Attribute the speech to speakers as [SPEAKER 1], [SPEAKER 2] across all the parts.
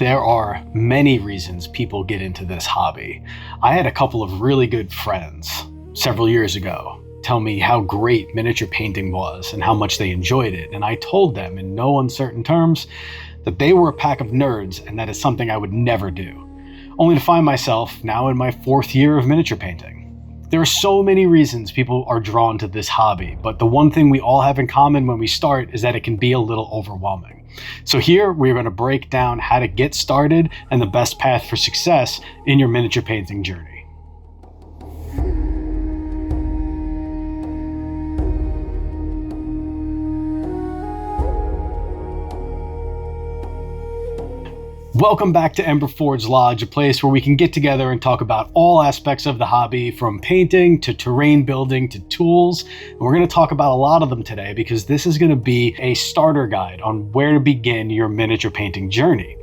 [SPEAKER 1] There are many reasons people get into this hobby. I had a couple of really good friends several years ago tell me how great miniature painting was and how much they enjoyed it. And I told them in no uncertain terms that they were a pack of nerds and that is something I would never do, only to find myself now in my 4th year of miniature painting. There are so many reasons people are drawn to this hobby, but the one thing we all have in common when we start is that it can be a little overwhelming. So here we're going to break down how to get started and the best path for success in your miniature painting journey. Welcome back to Emberforge Lodge, a place where we can get together and talk about all aspects of the hobby, from painting to terrain building to tools. And we're going to talk about a lot of them today because this is going to be a starter guide on where to begin your miniature painting journey.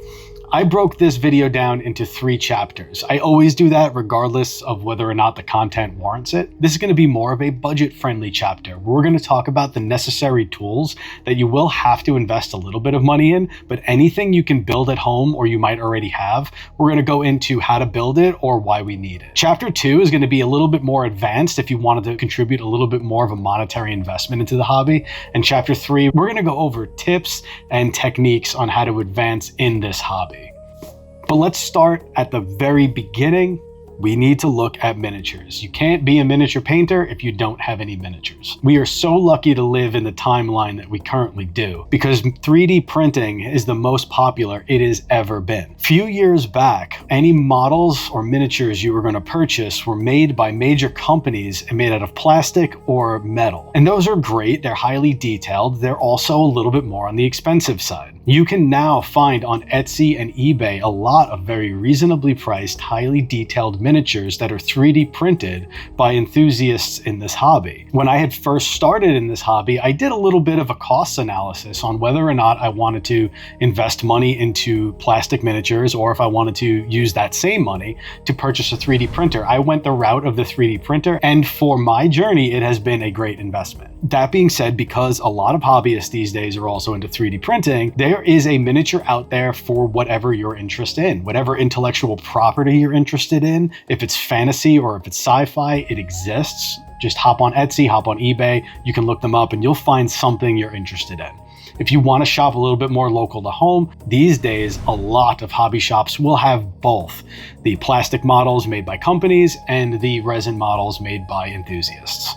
[SPEAKER 1] I broke this video down into 3 chapters. I always do that regardless of whether or not the content warrants it. This is going to be more of a budget-friendly chapter where we're going to talk about the necessary tools that you will have to invest a little bit of money in, but anything you can build at home or you might already have, we're going to go into how to build it or why we need it. Chapter 2 is going to be a little bit more advanced if you wanted to contribute a little bit more of a monetary investment into the hobby. And Chapter 3, we're going to go over tips and techniques on how to advance in this hobby. But let's start at the very beginning. We need to look at miniatures. You can't be a miniature painter if you don't have any miniatures. We are so lucky to live in the timeline that we currently do because 3D printing is the most popular it has ever been. Few years back, any models or miniatures you were going to purchase were made by major companies and made out of plastic or metal. And those are great. They're highly detailed. They're also a little bit more on the expensive side. You can now find on Etsy and eBay a lot of very reasonably priced, highly detailed miniatures that are 3D printed by enthusiasts in this hobby. When I had first started in this hobby, I did a little bit of a cost analysis on whether or not I wanted to invest money into plastic miniatures or if I wanted to use that same money to purchase a 3D printer. I went the route of the 3D printer, and for my journey, it has been a great investment. That being said, because a lot of hobbyists these days are also into 3D printing, there is a miniature out there for whatever you're interested in, whatever intellectual property you're interested in. If it's fantasy or if it's sci-fi, it exists. Just hop on Etsy, hop on eBay, you can look them up and you'll find something you're interested in. If you want to shop a little bit more local to home, these days a lot of hobby shops will have both the plastic models made by companies and the resin models made by enthusiasts.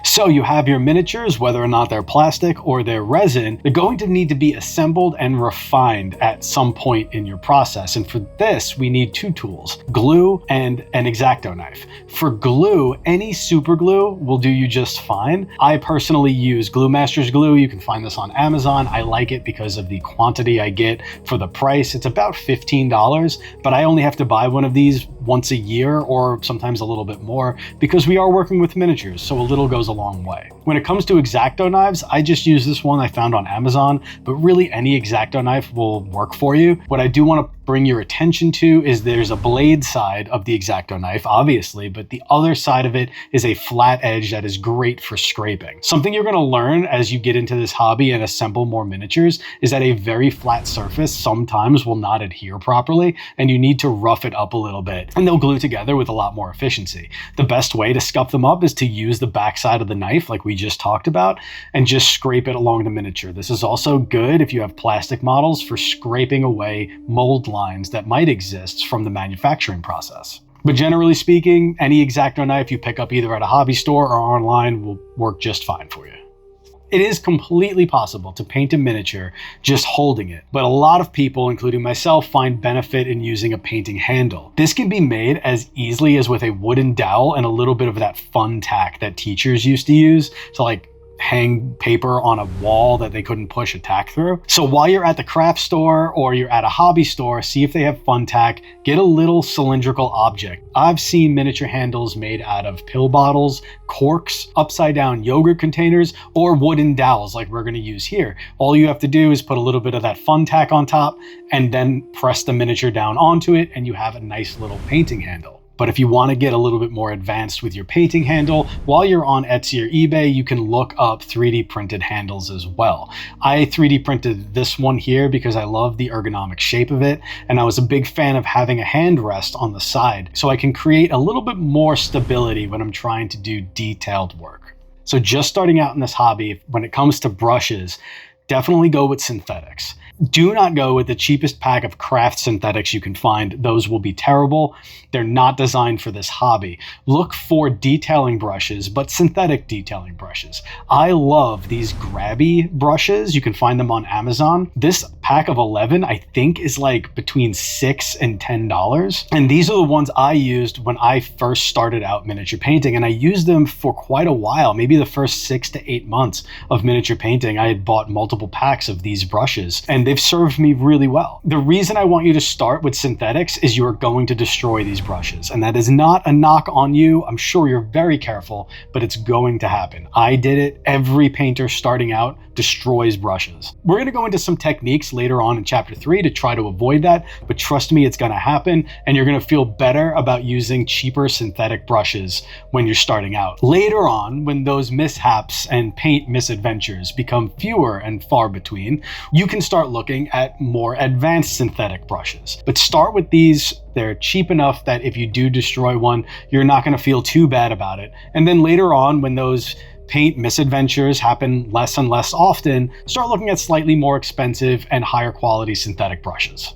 [SPEAKER 1] So you have your miniatures, whether or not they're plastic or they're resin, they're going to need to be assembled and refined at some point in your process. And for this, we need 2 tools, glue and an X-Acto knife. For glue, any super glue will do you just fine. I personally use Glue Master's glue. You can find this on Amazon. I like it because of the quantity I get for the price. It's about $15, but I only have to buy one of these once a year or sometimes a little bit more because we are working with miniatures, so a little goes a long way. When it comes to X-Acto knives, I just use this one I found on Amazon, but really any X-Acto knife will work for you. What I do want to bring your attention to is there's a blade side of the X-Acto knife, obviously, but the other side of it is a flat edge that is great for scraping. Something you're going to learn as you get into this hobby and assemble more miniatures is that a very flat surface sometimes will not adhere properly, and you need to rough it up a little bit, and they'll glue together with a lot more efficiency. The best way to scuff them up is to use the back side of the knife like we just talked about and just scrape it along the miniature. This is also good if you have plastic models for scraping away mold lines that might exist from the manufacturing process. But generally speaking, any X-Acto knife you pick up either at a hobby store or online will work just fine for you. It is completely possible to paint a miniature just holding it, but a lot of people, including myself, find benefit in using a painting handle. This can be made as easily as with a wooden dowel and a little bit of that fun tack that teachers used to use to like hang paper on a wall that they couldn't push a tack through. So while you're at the craft store or you're at a hobby store, see if they have fun tack, get a little cylindrical object. I've seen miniature handles made out of pill bottles, corks, upside down yogurt containers, or wooden dowels like we're going to use here. All you have to do is put a little bit of that fun tack on top and then press the miniature down onto it and you have a nice little painting handle. But if you want to get a little bit more advanced with your painting handle, while you're on Etsy or eBay, you can look up 3D printed handles as well. I 3D printed this one here because I love the ergonomic shape of it, and I was a big fan of having a hand rest on the side so I can create a little bit more stability when I'm trying to do detailed work. So just starting out in this hobby, when it comes to brushes, definitely go with synthetics. Do not go with the cheapest pack of craft synthetics you can find. Those will be terrible. They're not designed for this hobby. Look for detailing brushes, but synthetic detailing brushes. I love these grabby brushes. You can find them on Amazon. This pack of 11, I think, is like between $6 and $10. And these are the ones I used when I first started out miniature painting. And I used them for quite a while, maybe the first 6 to 8 months of miniature painting. I had bought multiple packs of these brushes, and they've served me really well. The reason I want you to start with synthetics is you're going to destroy these brushes, and that is not a knock on you. I'm sure you're very careful, but it's going to happen. I did it. Every painter starting out destroys brushes. We're going to go into some techniques later on in chapter 3 to try to avoid that, but trust me, it's going to happen, and you're going to feel better about using cheaper synthetic brushes when you're starting out. Later on, when those mishaps and paint misadventures become fewer and far between, you can start looking at more advanced synthetic brushes. But start with these. They're cheap enough that if you do destroy one, you're not going to feel too bad about it. And then later on, when those paint misadventures happen less and less often, start looking at slightly more expensive and higher quality synthetic brushes.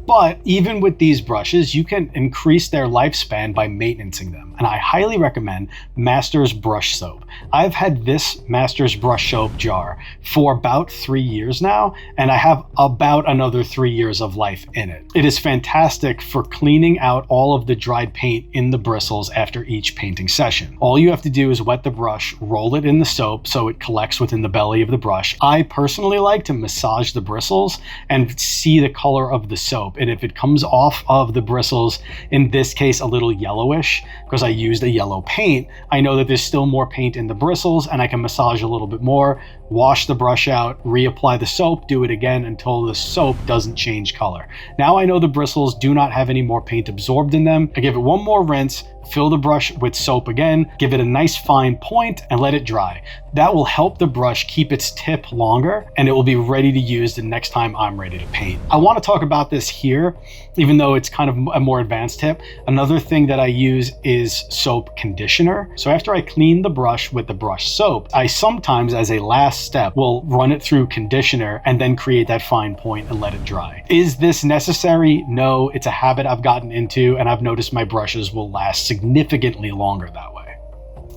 [SPEAKER 1] But even with these brushes, you can increase their lifespan by maintaining them. And I highly recommend Masters Brush Soap. I've had this Masters Brush Soap jar for about 3 years now, and I have about another 3 years of life in it. It is fantastic for cleaning out all of the dried paint in the bristles after each painting session. All you have to do is wet the brush, roll it in the soap so it collects within the belly of the brush. I personally like to massage the bristles and see the color of the soap. And if it comes off of the bristles, in this case a little yellowish, because I used a yellow paint, I know that there's still more paint in the bristles and I can massage a little bit more, wash the brush out, reapply the soap, do it again until the soap doesn't change color. Now I know the bristles do not have any more paint absorbed in them. I give it one more rinse, fill the brush with soap again, give it a nice fine point, and let it dry. That will help the brush keep its tip longer, and it will be ready to use the next time I'm ready to paint. I want to talk about this here, even though it's kind of a more advanced tip. Another thing that I use is soap conditioner. So after I clean the brush with the brush soap, I sometimes, as a last step, will run it through conditioner and then create that fine point and let it dry. Is this necessary? No, it's a habit I've gotten into, and I've noticed my brushes will last significantly longer that way.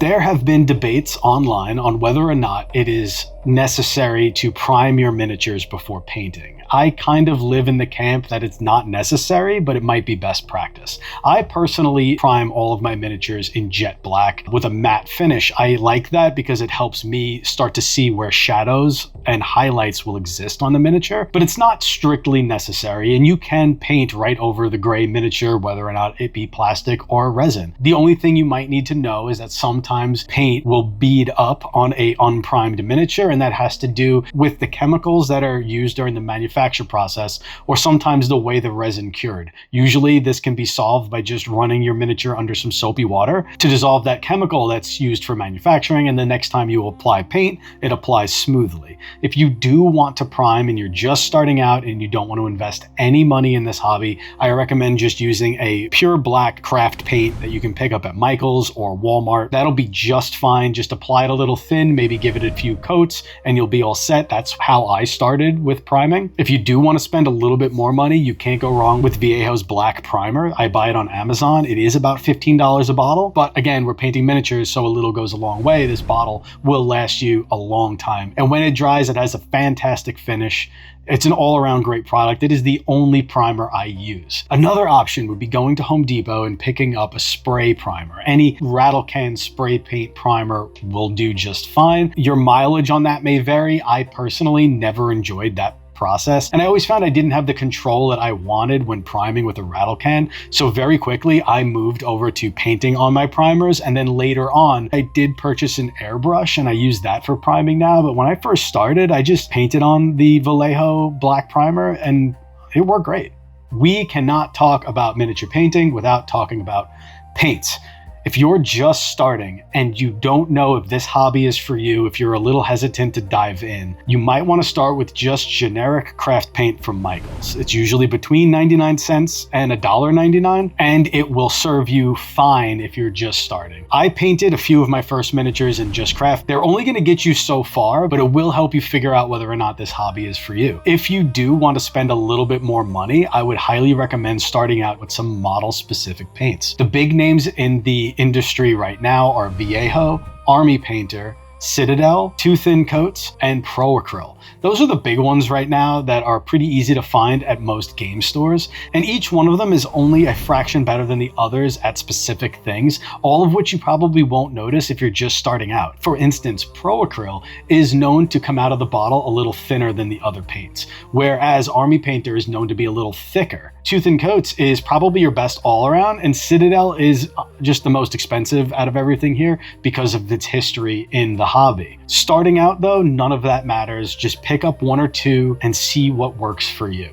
[SPEAKER 1] There have been debates online on whether or not it is necessary to prime your miniatures before painting. I kind of live in the camp that it's not necessary, but it might be best practice. I personally prime all of my miniatures in jet black with a matte finish. I like that because it helps me start to see where shadows and highlights will exist on the miniature, but it's not strictly necessary, and you can paint right over the gray miniature, whether or not it be plastic or resin. The only thing you might need to know is that sometimes paint will bead up on a unprimed miniature, and that has to do with the chemicals that are used during the manufacture process, or sometimes the way the resin cured. Usually this can be solved by just running your miniature under some soapy water to dissolve that chemical that's used for manufacturing, and the next time you apply paint, it applies smoothly. If you do want to prime and you're just starting out and you don't want to invest any money in this hobby, I recommend just using a pure black craft paint that you can pick up at Michael's or Walmart. That'll be just fine. Just apply it a little thin, maybe give it a few coats, and you'll be all set. That's how I started with priming. If you do want to spend a little bit more money, you can't go wrong with Vallejo's black primer. I buy it on Amazon. It is about $15 a bottle, but again, we're painting miniatures, so a little goes a long way. This bottle will last you a long time, and when it dries, it has a fantastic finish. It's an all-around great product. It is the only primer I use. Another option would be going to Home Depot and picking up a spray primer. Any rattle can spray paint primer will do just fine. Your mileage on that may vary. I personally never enjoyed that process, and I always found I didn't have the control that I wanted when priming with a rattle can. So very quickly I moved over to painting on my primers, and then later on I did purchase an airbrush and I use that for priming now. But when I first started, I just painted on the Vallejo black primer and it worked great. We cannot talk about miniature painting without talking about Paints. If you're just starting and you don't know if this hobby is for you, if you're a little hesitant to dive in, you might want to start with just generic craft paint from Michaels. It's usually between 99 cents and $1.99, and it will serve you fine if you're just starting. I painted a few of my first miniatures in Just Craft. They're only going to get you so far, but it will help you figure out whether or not this hobby is for you. If you do want to spend a little bit more money, I would highly recommend starting out with some model-specific paints. The big names in the industry right now are Viejo, Army Painter, Citadel, Too Thin Coats, and Pro Acryl. Those are the big ones right now that are pretty easy to find at most game stores, and each one of them is only a fraction better than the others at specific things, all of which you probably won't notice if you're just starting out. For instance, Pro Acryl is known to come out of the bottle a little thinner than the other paints, whereas Army Painter is known to be a little thicker. Too Thin Coats is probably your best all-around, and Citadel is just the most expensive out of everything here because of its history in the hobby. Starting out though, none of that matters. Just pick up one or two and see what works for you.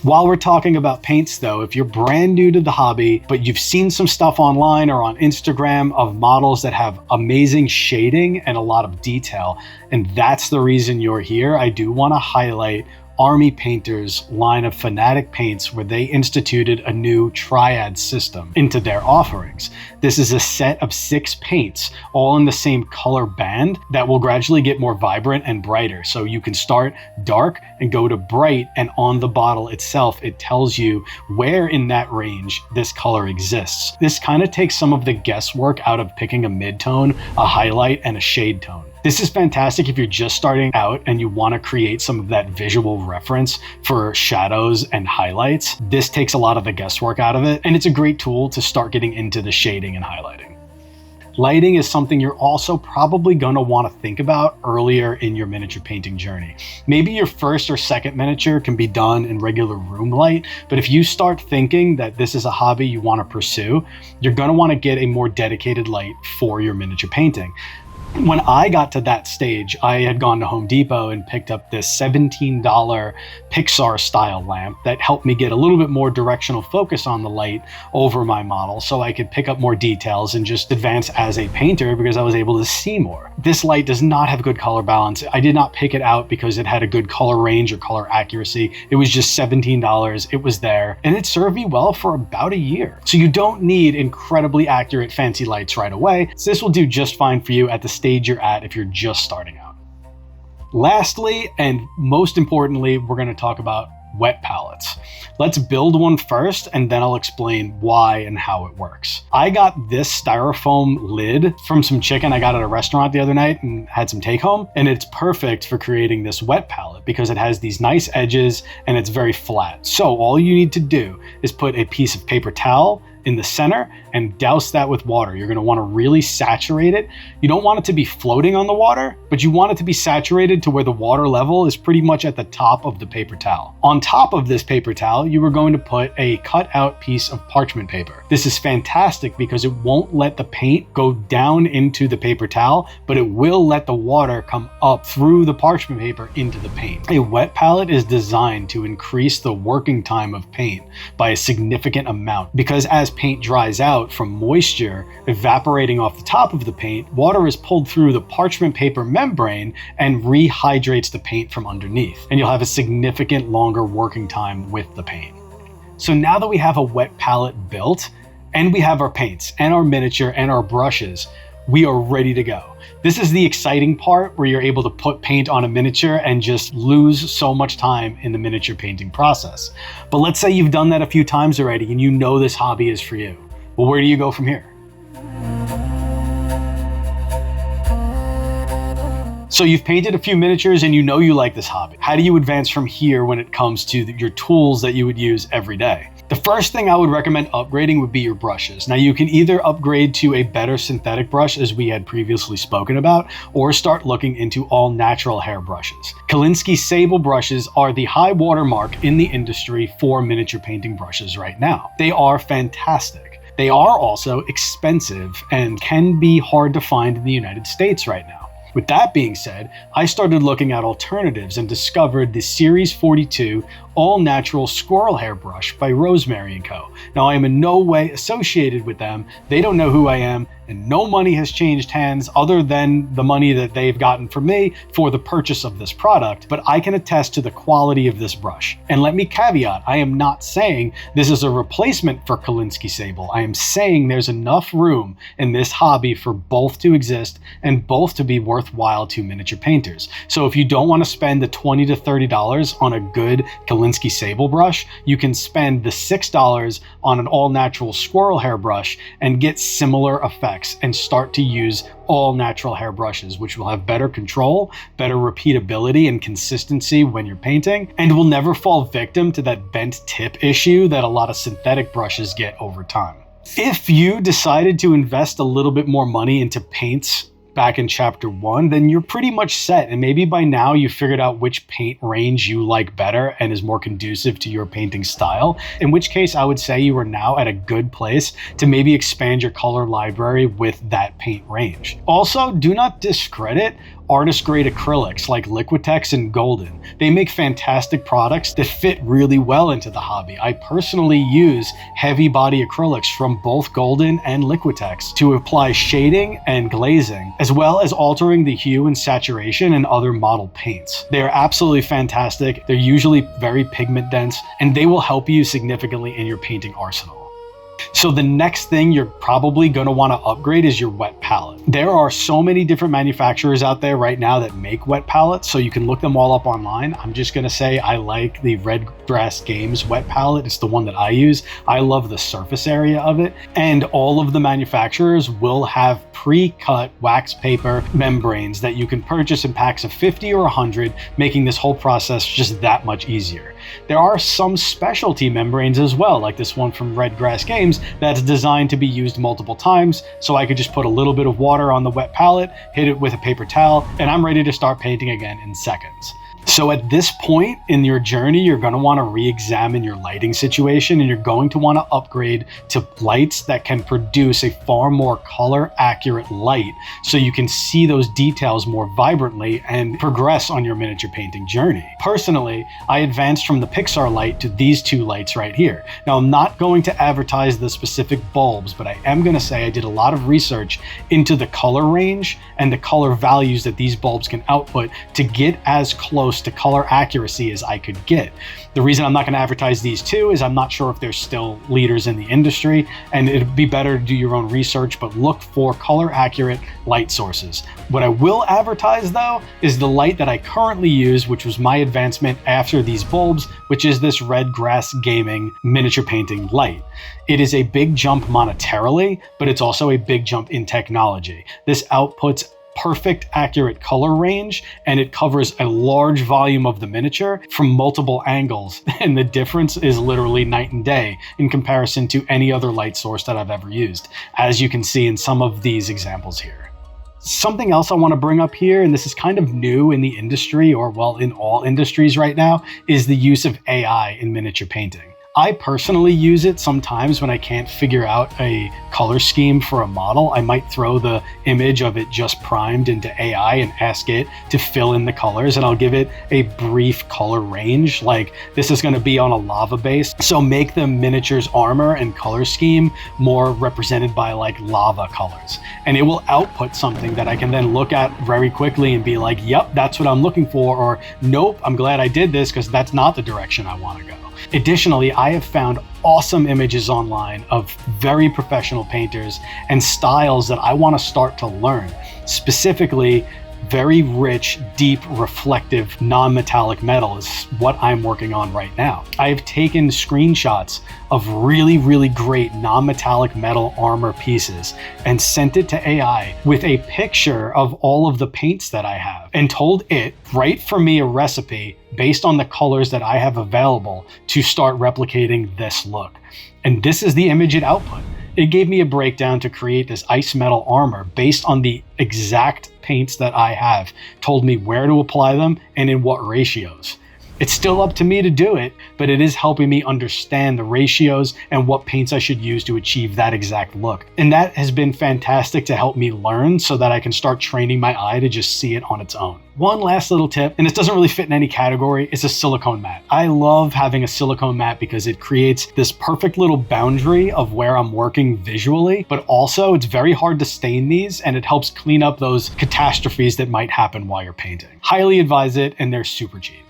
[SPEAKER 1] While we're talking about paints though, if you're brand new to the hobby, but you've seen some stuff online or on Instagram of models that have amazing shading and a lot of detail, and that's the reason you're here, I do want to highlight Army Painter's line of Fanatic paints, where they instituted a new triad system into their offerings. This is a set of 6 paints, all in the same color band, that will gradually get more vibrant and brighter. So you can start dark and go to bright, and on the bottle itself, it tells you where in that range this color exists. This kind of takes some of the guesswork out of picking a mid-tone, a highlight, and a shade tone. This is fantastic if you're just starting out and you want to create some of that visual reference for shadows and highlights. This takes a lot of the guesswork out of it, and it's a great tool to start getting into the shading and highlighting. Lighting is something you're also probably going to want to think about earlier in your miniature painting journey. Maybe your first or second miniature can be done in regular room light, but if you start thinking that this is a hobby you want to pursue, you're going to want to get a more dedicated light for your miniature painting. When I got to that stage, I had gone to Home Depot and picked up this $17 Pixar style lamp that helped me get a little bit more directional focus on the light over my model, so I could pick up more details and just advance as a painter because I was able to see more. This light does not have good color balance. I did not pick it out because it had a good color range or color accuracy. It was just $17. It was there, and it served me well for about a year. So you don't need incredibly accurate fancy lights right away. So this will do just fine for you at the stage you're at if you're just starting out. Lastly, and most importantly, we're going to talk about wet palettes. Let's build one first, and then I'll explain why and how it works. I got this styrofoam lid from some chicken I got at a restaurant the other night and had some take home, and it's perfect for creating this wet palette because it has these nice edges and it's very flat. So all you need to do is put a piece of paper towel in the center and douse that with water. You're going to want to really saturate it. You don't want it to be floating on the water, but you want it to be saturated to where the water level is pretty much at the top of the paper towel. On top of this paper towel, you are going to put a cut out piece of parchment paper. This is fantastic because it won't let the paint go down into the paper towel, but it will let the water come up through the parchment paper into the paint. A wet palette is designed to increase the working time of paint by a significant amount, because as paint dries out from moisture evaporating off the top of the paint, water is pulled through the parchment paper membrane and rehydrates the paint from underneath, and you'll have a significant longer working time with the paint. So now that we have a wet palette built, and we have our paints and our miniature and our brushes, we are ready to go. This is the exciting part where you're able to put paint on a miniature and just lose so much time in the miniature painting process. But let's say you've done that a few times already and you know this hobby is for you. Well, where do you go from here? So you've painted a few miniatures and you know you like this hobby. How do you advance from here when it comes to your tools that you would use every day? The first thing I would recommend upgrading would be your brushes. Now you can either upgrade to a better synthetic brush, as we had previously spoken about, or start looking into all natural hair brushes. Kolinsky Sable brushes are the high watermark in the industry for miniature painting brushes right now. They are fantastic. They are also expensive and can be hard to find in the United States right now. With that being said, I started looking at alternatives and discovered the Series 42 all natural squirrel hair brush by Rosemary & Co. Now, I am in no way associated with them. They don't know who I am, and no money has changed hands other than the money that they've gotten from me for the purchase of this product, but I can attest to the quality of this brush. And let me caveat, I am not saying this is a replacement for Kolinsky Sable. I am saying there's enough room in this hobby for both to exist and both to be worthwhile to miniature painters. So if you don't want to spend the $20 to $30 on a good Kolinsky Sable brush, you can spend the $6 on an all-natural squirrel hair brush and get similar effects and start to use all natural hair brushes, which will have better control, better repeatability and consistency when you're painting, and will never fall victim to that bent tip issue that a lot of synthetic brushes get over time. If you decided to invest a little bit more money into paints back in chapter 1, then you're pretty much set, and maybe by now you figured out which paint range you like better and is more conducive to your painting style, in which case I would say you are now at a good place to maybe expand your color library with that paint range. Also, do not discredit artist grade acrylics like Liquitex and Golden. They make fantastic products that fit really well into the hobby. I personally use heavy body acrylics from both Golden and Liquitex to apply shading and glazing, as well as altering the hue and saturation in other model paints. They are absolutely fantastic. They're usually very pigment dense, and they will help you significantly in your painting arsenal. So the next thing you're probably going to want to upgrade is your wet palette. There are so many different manufacturers out there right now that make wet palettes, so you can look them all up online. I'm just going to say I like the Red Grass Games wet palette. It's the one that I use. I love the surface area of it, and all of the manufacturers will have pre-cut wax paper membranes that you can purchase in packs of 50 or 100, making this whole process just that much easier. There are some specialty membranes as well, like this one from Red Grass Games that's designed to be used multiple times, so I could just put a little bit of water on the wet palette, hit it with a paper towel, and I'm ready to start painting again in seconds. So at this point in your journey, you're going to want to re-examine your lighting situation, and you're going to want to upgrade to lights that can produce a far more color accurate light so you can see those details more vibrantly and progress on your miniature painting journey. Personally, I advanced from the Pixar light to these two lights right here. Now, I'm not going to advertise the specific bulbs, but I am going to say I did a lot of research into the color range and the color values that these bulbs can output to get as close to color accuracy as I could get. The reason I'm not going to advertise these two is I'm not sure if they're still leaders in the industry, and it'd be better to do your own research, but look for color accurate light sources. What I will advertise though is the light that I currently use, which was my advancement after these bulbs, which is this Red Grass Gaming miniature painting light. It is a big jump monetarily, but it's also a big jump in technology. This outputs perfect accurate color range, and it covers a large volume of the miniature from multiple angles, and the difference is literally night and day in comparison to any other light source that I've ever used, as you can see in some of these examples here. Something else I want to bring up here, and this is kind of new in the industry, or well, in all industries right now, is the use of AI in miniature painting. I personally use it sometimes when I can't figure out a color scheme for a model. I might throw the image of it just primed into AI and ask it to fill in the colors, and I'll give it a brief color range, like this is going to be on a lava base, so make the miniature's armor and color scheme more represented by like lava colors, and it will output something that I can then look at very quickly and be like, yep, that's what I'm looking for, or nope, I'm glad I did this because that's not the direction I want to go. Additionally, I have found awesome images online of very professional painters and styles that I want to start to learn. Specifically, very rich, deep, reflective, non-metallic metal is what I'm working on right now. I have taken screenshots of really, really great non-metallic metal armor pieces and sent it to AI with a picture of all of the paints that I have and told it, write for me a recipe based on the colors that I have available to start replicating this look. And this is the image it output. It gave me a breakdown to create this ice metal armor based on the exact paints that I have, told me where to apply them and in what ratios. It's still up to me to do it, but it is helping me understand the ratios and what paints I should use to achieve that exact look. And that has been fantastic to help me learn so that I can start training my eye to just see it on its own. One last little tip, and this doesn't really fit in any category, is a silicone mat. I love having a silicone mat because it creates this perfect little boundary of where I'm working visually, but also it's very hard to stain these and it helps clean up those catastrophes that might happen while you're painting. Highly advise it, and they're super cheap.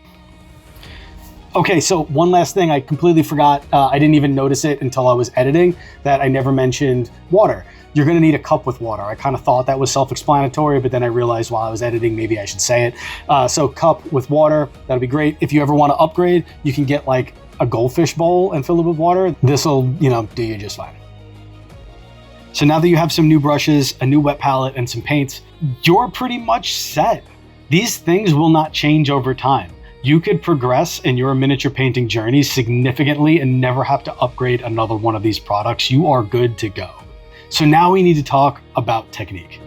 [SPEAKER 1] Okay, so one last thing I completely forgot. I didn't even notice it until I was editing that I never mentioned water. You're gonna need a cup with water. I kind of thought that was self-explanatory, but then I realized while I was editing, maybe I should say it. So cup with water, that'll be great. If you ever wanna upgrade, you can get like a goldfish bowl and fill it with water. This'll, do you just fine. So now that you have some new brushes, a new wet palette, and some paints, you're pretty much set. These things will not change over time. You could progress in your miniature painting journey significantly and never have to upgrade another one of these products. You are good to go. So now we need to talk about technique.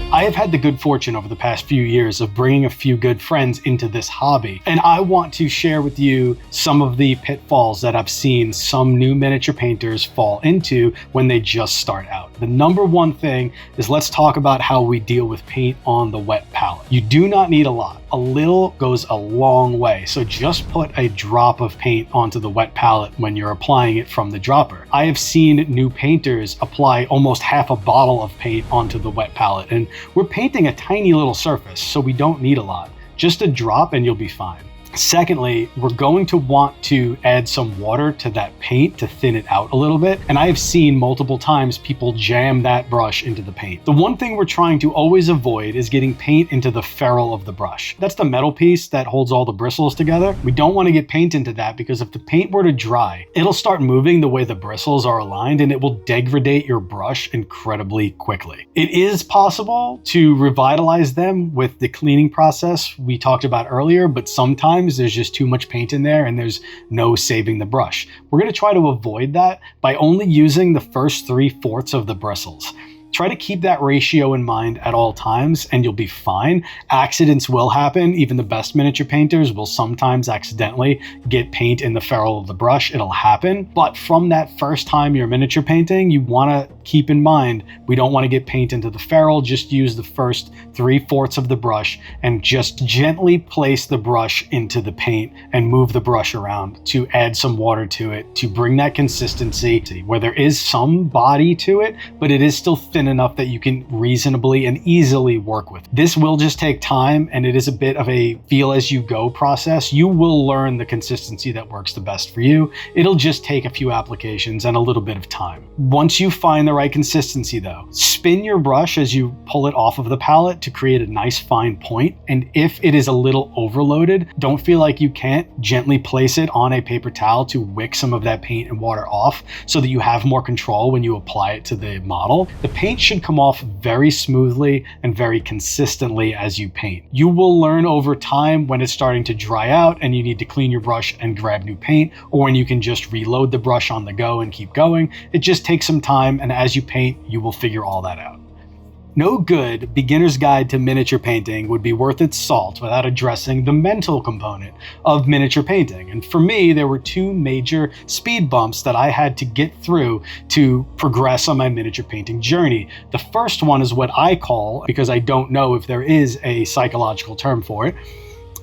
[SPEAKER 1] I have had the good fortune over the past few years of bringing a few good friends into this hobby, and I want to share with you some of the pitfalls that I've seen some new miniature painters fall into when they just start out. The number one thing is, let's talk about how we deal with paint on the wet palette. You do not need a lot. A little goes a long way, so just put a drop of paint onto the wet palette when you're applying it from the dropper. I have seen new painters apply almost half a bottle of paint onto the wet palette, and we're painting a tiny little surface, so we don't need a lot. Just a drop and you'll be fine. Secondly, we're going to want to add some water to that paint to thin it out a little bit. And I have seen multiple times people jam that brush into the paint. The one thing we're trying to always avoid is getting paint into the ferrule of the brush. That's the metal piece that holds all the bristles together. We don't want to get paint into that because if the paint were to dry, it'll start moving the way the bristles are aligned and it will degrade your brush incredibly quickly. It is possible to revitalize them with the cleaning process we talked about earlier, but sometimes there's just too much paint in there and there's no saving the brush. We're going to try to avoid that by only using the first 3/4 of the bristles. Try to keep that ratio in mind at all times and you'll be fine. Accidents will happen. Even the best miniature painters will sometimes accidentally get paint in the ferrule of the brush. It'll happen. But from that first time you're miniature painting, you want to keep in mind, we don't want to get paint into the ferrule. Just use the first 3/4 of the brush and just gently place the brush into the paint and move the brush around to add some water to it, to bring that consistency where there is some body to it, but it is still thin enough that you can reasonably and easily work with. This will just take time and it is a bit of a feel as you go process. You will learn the consistency that works the best for you. It'll just take a few applications and a little bit of time. Once you find the right consistency though, spin your brush as you pull it off of the palette to create a nice fine point. And if it is a little overloaded, don't feel like you can't. Gently place it on a paper towel to wick some of that paint and water off so that you have more control when you apply it to the model. The paint should come off very smoothly and very consistently as you paint. You will learn over time when it's starting to dry out and you need to clean your brush and grab new paint, or when you can just reload the brush on the go and keep going. It just takes some time, and as you paint, you will figure all that out. No good beginner's guide to miniature painting would be worth its salt without addressing the mental component of miniature painting. And for me, there were two major speed bumps that I had to get through to progress on my miniature painting journey. The first one is what I call, because I don't know if there is a psychological term for it,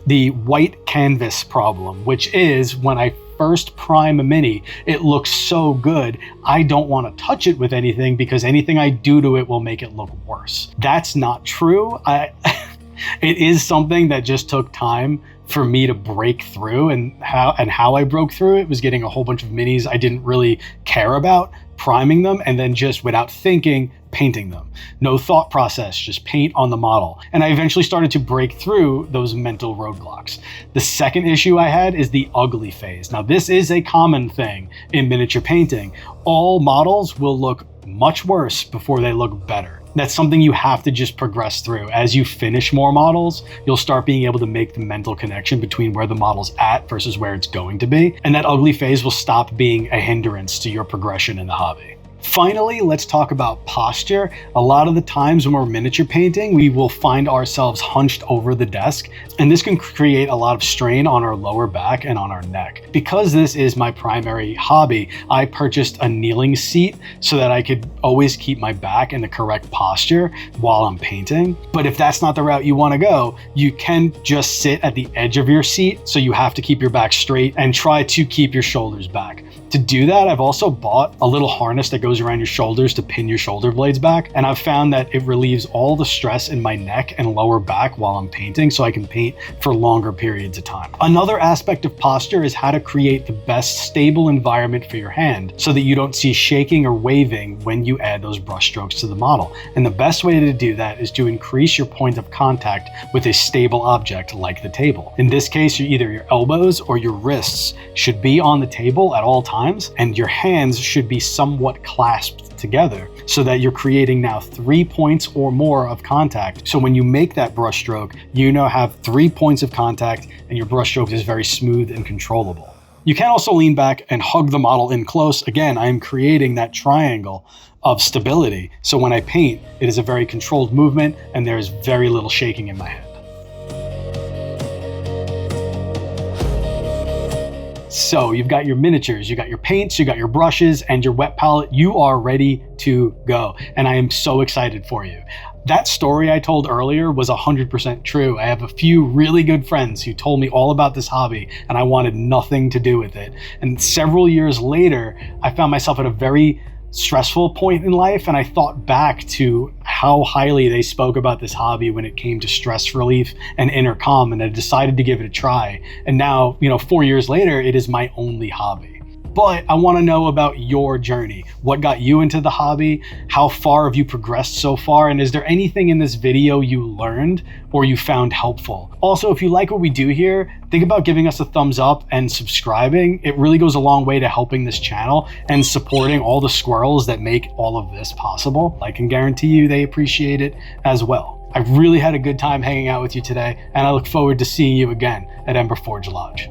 [SPEAKER 1] the white canvas problem, which is when I first prime a mini, it looks so good, I don't want to touch it with anything because anything I do to it will make it look worse. That's not true. It is something that just took time for me to break through, and how I broke through it was getting a whole bunch of minis I didn't really care about, priming them, and then just without thinking, painting them. No thought process, just paint on the model. And I eventually started to break through those mental roadblocks. The second issue I had is the ugly phase. Now, this is a common thing in miniature painting. All models will look much worse before they look better. That's something you have to just progress through. As you finish more models, you'll start being able to make the mental connection between where the model's at versus where it's going to be. And that ugly phase will stop being a hindrance to your progression in the hobby. Finally, let's talk about posture. A lot of the times when we're miniature painting, we will find ourselves hunched over the desk, and this can create a lot of strain on our lower back and on our neck. Because this is my primary hobby, I purchased a kneeling seat so that I could always keep my back in the correct posture while I'm painting. But if that's not the route you want to go, you can just sit at the edge of your seat, so you have to keep your back straight and try to keep your shoulders back. To do that, I've also bought a little harness that goes around your shoulders to pin your shoulder blades back, and I've found that it relieves all the stress in my neck and lower back while I'm painting, so I can paint for longer periods of time. Another aspect of posture is how to create the best stable environment for your hand so that you don't see shaking or waving when you add those brush strokes to the model. And the best way to do that is to increase your point of contact with a stable object like the table. In this case, either your elbows or your wrists should be on the table at all times, and your hands should be somewhat clasped together so that you're creating now 3 points or more of contact. So when you make that brush stroke, you now have 3 points of contact and your brush stroke is very smooth and controllable. You can also lean back and hug the model in close. Again, I am creating that triangle of stability. So when I paint, it is a very controlled movement and there's very little shaking in my hand. So you've got your miniatures, you got your paints, you got your brushes, and your wet palette. You are ready to go. And I am so excited for you. That story I told earlier was 100% true. I have a few really good friends who told me all about this hobby, and I wanted nothing to do with it. And several years later, I found myself at a very stressful point in life, and I thought back to how highly they spoke about this hobby when it came to stress relief and inner calm, and I decided to give it a try. And now, 4 years later, it is my only hobby. But I want to know about your journey. What got you into the hobby? How far have you progressed so far? And is there anything in this video you learned or you found helpful? Also, if you like what we do here, think about giving us a thumbs up and subscribing. It really goes a long way to helping this channel and supporting all the squirrels that make all of this possible. I can guarantee you they appreciate it as well. I really had a good time hanging out with you today, and I look forward to seeing you again at Emberforge Lodge.